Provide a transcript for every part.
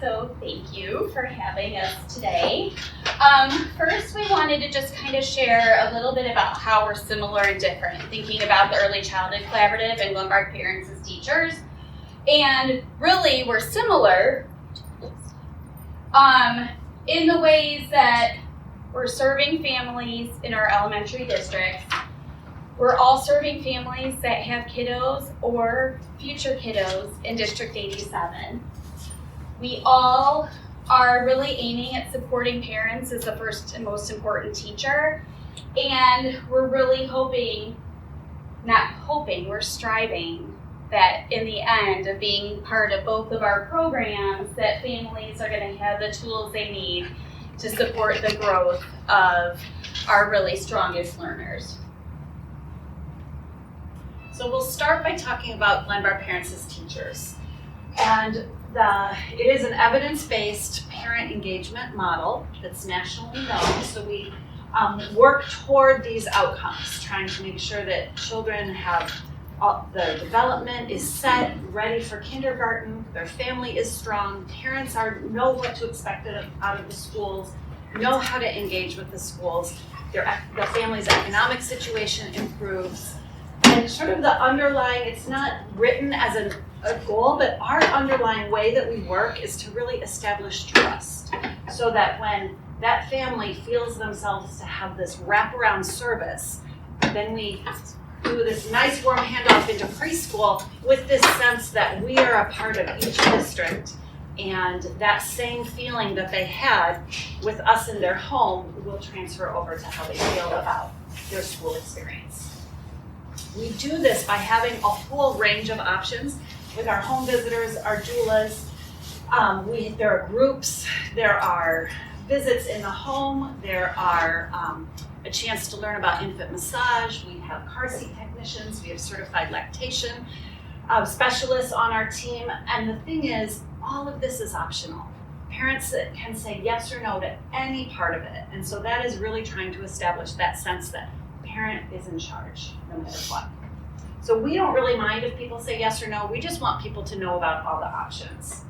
So thank you for having us today. First, we wanted to just kind of share a little bit about how we're similar and different, thinking about the Early Childhood Collaborative and Glenbard Parents as Teachers. And really, we're similar in the ways that we're serving families in our elementary districts. We're all serving families that have kiddos or future kiddos in District 87. We all are really aiming at supporting parents as the first and most important teacher. And we're really we're striving that in the end of being part of both of our programs, that families are going to have the tools they need to support the growth of our really strongest learners. So we'll start by talking about Glenbard Parents as Teachers. And it is an evidence-based parent engagement model that's nationally known. So we work toward these outcomes, trying to make sure that children have the development is set, ready for kindergarten, their family is strong, parents know what to expect out of the schools, know how to engage with the schools, the family's economic situation improves. And sort of the underlying, it's not written as a goal, but our underlying way that we work is to really establish trust, so that when that family feels themselves to have this wraparound service, then we do this nice warm handoff into preschool with this sense that we are a part of each district, and that same feeling that they had with us in their home will transfer over to how they feel about their school experience. We do this by having a whole range of options with our home visitors, our doulas. There are groups, there are visits in the home, there are a chance to learn about infant massage, we have car seat technicians, we have certified lactation specialists on our team, and the thing is, all of this is optional. Parents can say yes or no to any part of it, and so that is really trying to establish that sense that parent is in charge no matter what. So we don't really mind if people say yes or no, we just want people to know about all the options.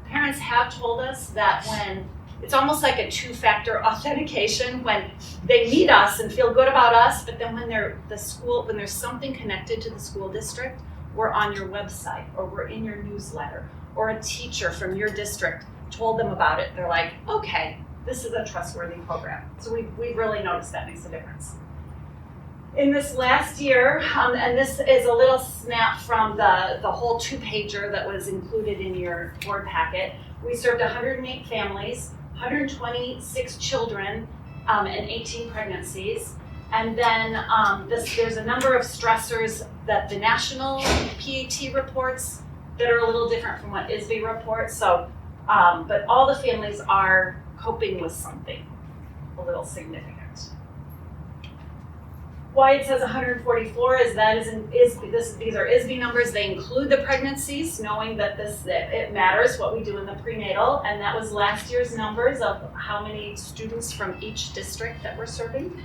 Parents have told us that when it's almost like a two-factor authentication, when they meet us and feel good about us, but then when there's something connected to the school district, we're on your website, or we're in your newsletter, or a teacher from your district told them about it. They're like, okay, this is a trustworthy program. So we've really noticed that makes a difference. In this last year, and this is a little snap from the whole two-pager that was included in your board packet, we served 108 families, 126 children, and 18 pregnancies. And then there's a number of stressors that the national PAT reports that are a little different from what ISB reports. So, but all the families are coping with something a little significant. Why it says 144 is these are ISB numbers. They include the pregnancies, knowing that it matters what we do in the prenatal, and that was last year's numbers of how many students from each district that we're serving.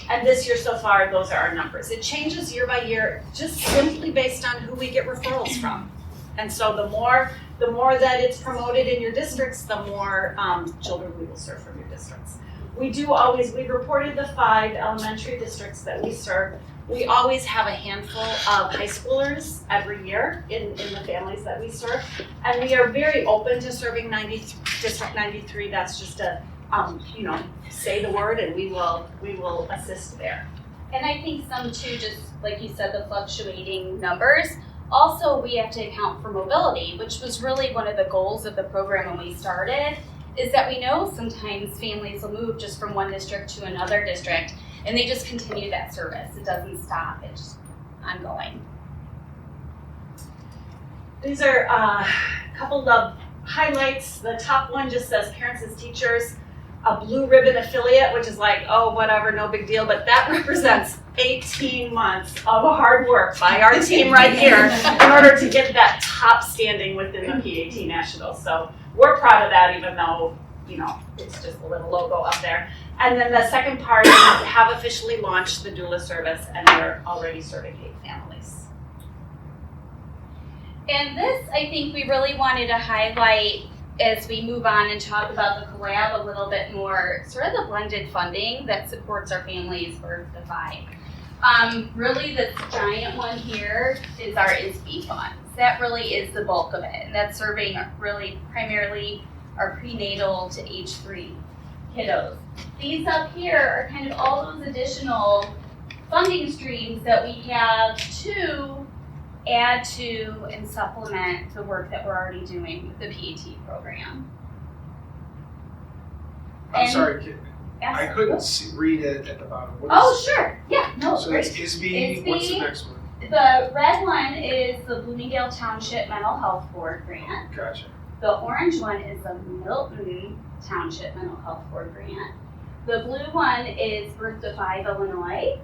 And this year so far, those are our numbers. It changes year by year, just simply based on who we get referrals from. And so the more that it's promoted in your districts, the more children we will serve from your districts. We reported the 5 elementary districts that we serve. We always have a handful of high schoolers every year in the families that we serve. And we are very open to serving District 93. That's just a, say the word and we will assist there. And I think some too, just like you said, the fluctuating numbers. Also, we have to account for mobility, which was really one of the goals of the program when we started, is that we know sometimes families will move just from one district to another district, and they just continue that service. It doesn't stop, it's just ongoing. These are a couple of highlights. The top one just says Parents as Teachers, a blue ribbon affiliate, which is like, oh, whatever, no big deal, but that represents 18 months of hard work by our team right here in order to get that top standing within the PAT National. So we're proud of that, even though, it's just a little logo up there. And then the second part is have officially launched the doula service, and we're already serving 8 families. And this, I think we really wanted to highlight as we move on and talk about the collab a little bit more, sort of the blended funding that supports our families birth to 5. Really this giant one here is our ISB funds. That really is the bulk of it, and that's serving really primarily our prenatal to age 3 kiddos. These up here are kind of all those additional funding streams that we have to add to and supplement the work that we're already doing with the PAT program. I'm sorry, Yes. I couldn't read it at the bottom. What is, Sure. Yeah, no, so great. it's ISB, what's the next one? The red one is the Bloomingdale Township Mental Health Board grant. Gotcha. The orange one is the Milton Township Mental Health Board grant. The blue one is Birth to 5 Illinois.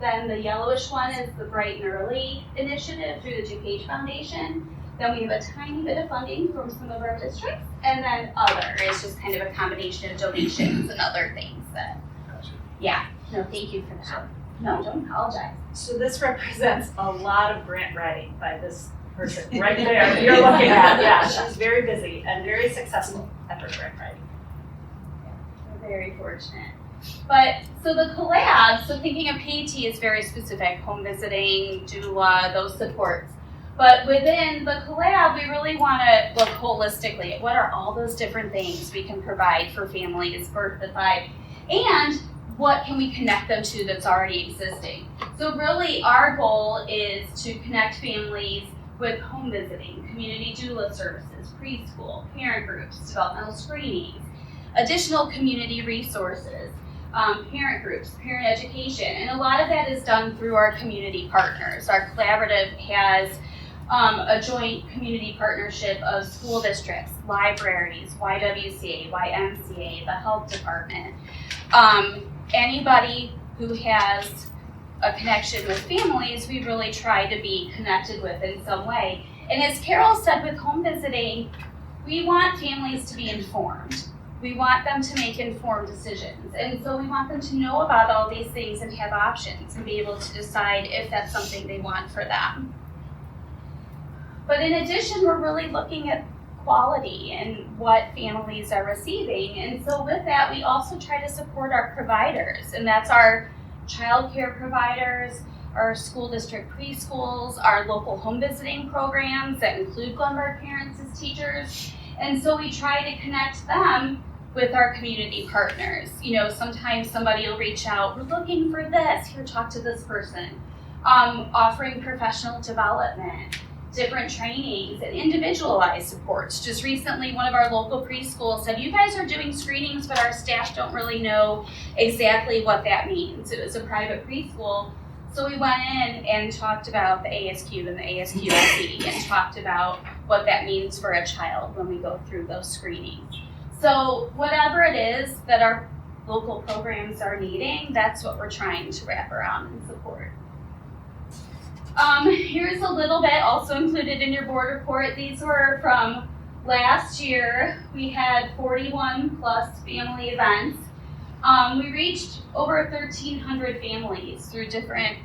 Then the yellowish one is the Bright and Early initiative through the GPaT Foundation. Then we have a tiny bit of funding from some of our districts. And then other is just kind of a combination of donations and other things that, Gotcha. yeah. No, thank you for that. No, don't apologize. So this represents a lot of grant writing by this person right there you're looking at. Yeah, she's very busy and very successful at her grant writing. We're very fortunate. But, so the collab, so thinking of PAT is very specific, home visiting, doula, those supports. But within the collab, we really want to look holistically at what are all those different things we can provide for families birth to 5, and what can we connect them to that's already existing. So really our goal is to connect families with home visiting, community doula services, preschool, parent groups, developmental screenings, additional community resources, parent groups, parent education, and a lot of that is done through our community partners. Our collaborative has a joint community partnership of school districts, libraries, YWCA, YMCA, the health department. Anybody who has a connection with families, we really try to be connected with in some way. And as Carol said with home visiting, we want families to be informed. We want them to make informed decisions. And so we want them to know about all these things and have options and be able to decide if that's something they want for them. But in addition, we're really looking at quality and what families are receiving. And so with that, we also try to support our providers, and that's our child care providers, our school district preschools, our local home visiting programs that include Glenbard parents as teachers. And so we try to connect them with our community partners. You know, sometimes somebody will reach out, we're looking for this, here, talk to this person. Offering professional development, different trainings, and individualized supports. Just recently, one of our local preschools said, you guys are doing screenings, but our staff don't really know exactly what that means. It was a private preschool. So we went in and talked about the ASQ and the ASQSE and talked about what that means for a child when we go through those screenings. So whatever it is that our local programs are needing, that's what we're trying to wrap around and support. Here's a little bit also included in your board report. These were from last year. We had 41 plus family events. We reached over 1,300 families through different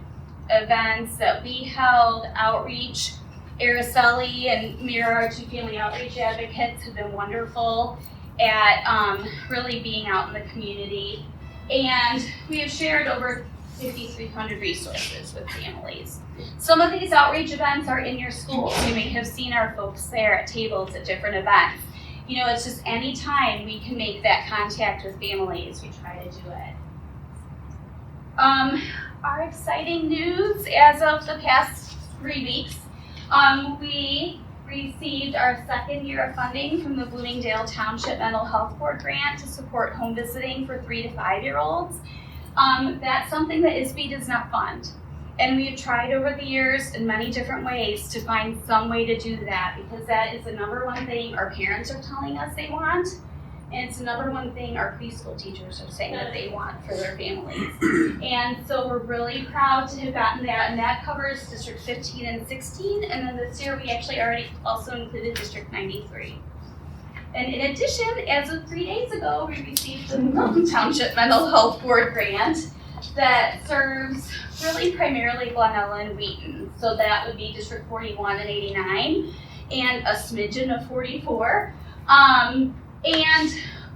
events that we held, outreach. Araceli and Mira, our 2 family outreach advocates, have been wonderful at really being out in the community. And we have shared over 5,300 resources with families. Some of these outreach events are in your schools. You may have seen our folks there at tables at different events. You know, it's just any time we can make that contact with families, we try to do it. Our exciting news as of the past 3 weeks, we received our 2nd year of funding from the Bloomingdale Township Mental Health Board grant to support home visiting for 3 to 5-year-olds. That's something that ISB does not fund. And we have tried over the years in many different ways to find some way to do that, because that is the number one thing our parents are telling us they want, and it's the number one thing our preschool teachers are saying that they want for their families. And so we're really proud to have gotten that, and that covers District 15 and 16, and then this year we actually already also included District 93. And in addition, as of 3 days ago, we received the Milton Township Mental Health Board grant that serves really primarily Glenella and Wheaton. So that would be District 41 and 89 and a smidgen of 44. And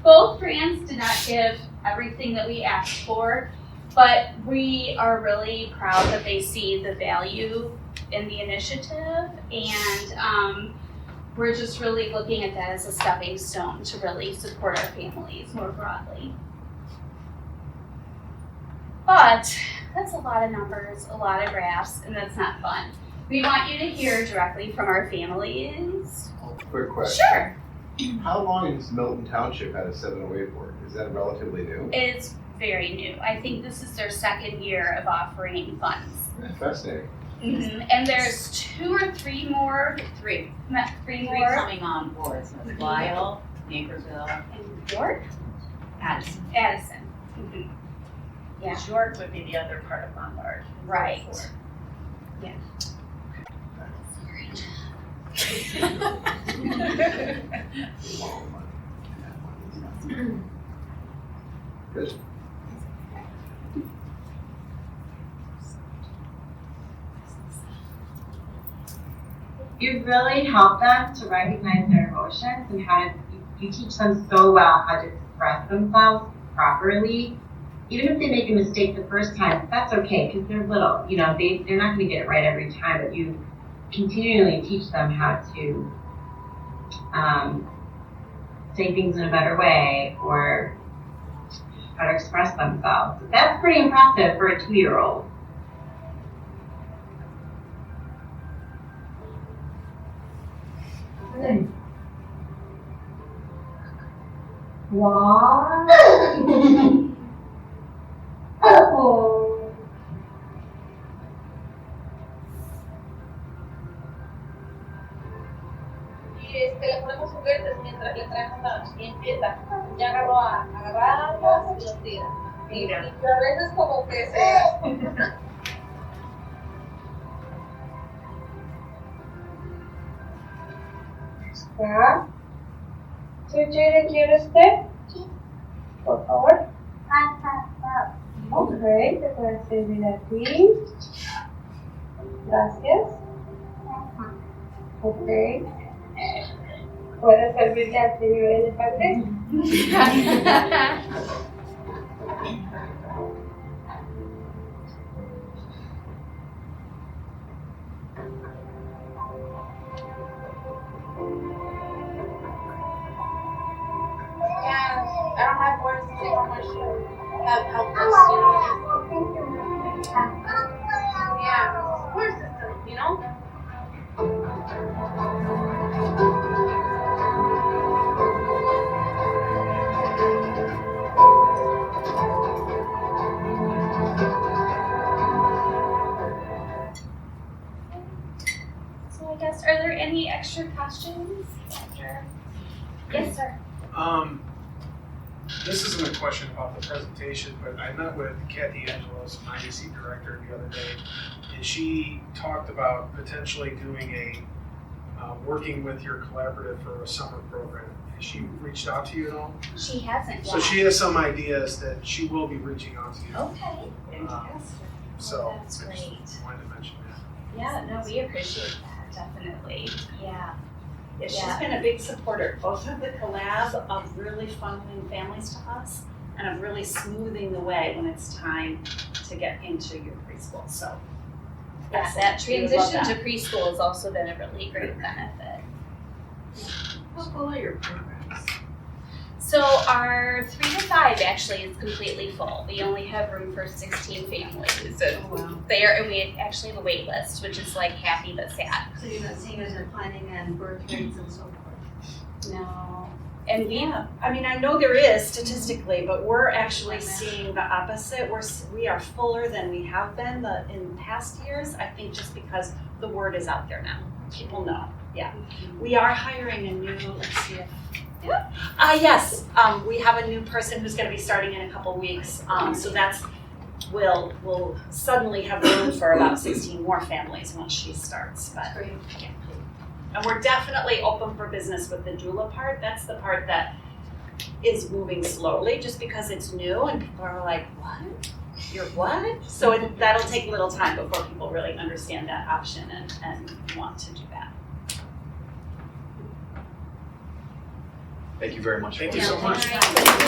both brands did not give everything that we asked for, but we are really proud that they see the value in the initiative, and we're just really looking at that as a stepping stone to really support our families more broadly. But that's a lot of numbers, a lot of graphs, and that's not fun. We want you to hear directly from our families. Quick question. Sure. How long has Milton Township had a 708 board? Is that relatively new? It's very new. I think this is their second year of offering funds. Fascinating. Mm-hmm. And there's 2 or 3 more. Three Three more. coming on board, so it's Lyle, Naperville, And York? Addison. Addison. Mm-hmm. Yeah. York would be the other part of Glenbard. Right. Yeah. Good. You really help them to recognize their emotions and how to, you teach them so well how to express themselves properly. Even if they make a mistake the first time, that's okay because they're little. You know, they're not going to get it right every time, but you continually teach them how to say things in a better way or how to express themselves. That's pretty impressive for a 2-year-old. Wow. Oh. Y le ponemos juguetes mientras le traemos lunch y empieza. Ya agarró a agarrarlos y los tira. Y a veces como que se... ¿Ya? ¿Tú, Jada, quieres usted? Sí. Por favor. Ok, te voy a servir a ti. Gracias. Ok. ¿Puedo servirte al señor elefante? I don't have words to say how much you have helped us, you know. Yeah, support system, you know. So I guess, are there any extra questions? Yes, sir. This isn't a question about the presentation, but I met with Kathy Angelos, my IEC director, the other day, and she talked about potentially doing a working with your collaborative for a summer program. Has she reached out to you at all? She hasn't yet. So she has some ideas that she will be reaching out to you. Okay. Fantastic. So That's I great. just wanted to mention that. Yeah, no, we appreciate that, definitely. Yeah. Yeah, she's Yeah. been a big supporter, both of the collab of really funneling families to us and of really smoothing the way when it's time to get into your preschool, so. Yeah, that we would love transition to that. preschool has also been a really great benefit. How full are your programs? So our 3 to 5 actually is completely full. We only have room for 16 families. And and we actually have a wait list, which is like happy but sad. So you're not seeing as declining in birth rates and so forth? No. And we Yeah, I mean, I know there is statistically, but we're actually seeing the opposite. We are fuller than we have been in past years, I think just because the word is out there now. People know, yeah. We are hiring a new, let's see if, yes, we have a new person who's gonna be starting in a couple weeks. So we'll suddenly have room for about 16 more families once she starts, but. Great. Yeah. And we're definitely open for business with the doula part. That's the part that is moving slowly just because it's new and people are like, what? you're what? So that'll take a little time before people really understand that option and want to do that. Thank you very much. Thank for you so that. much. Alright.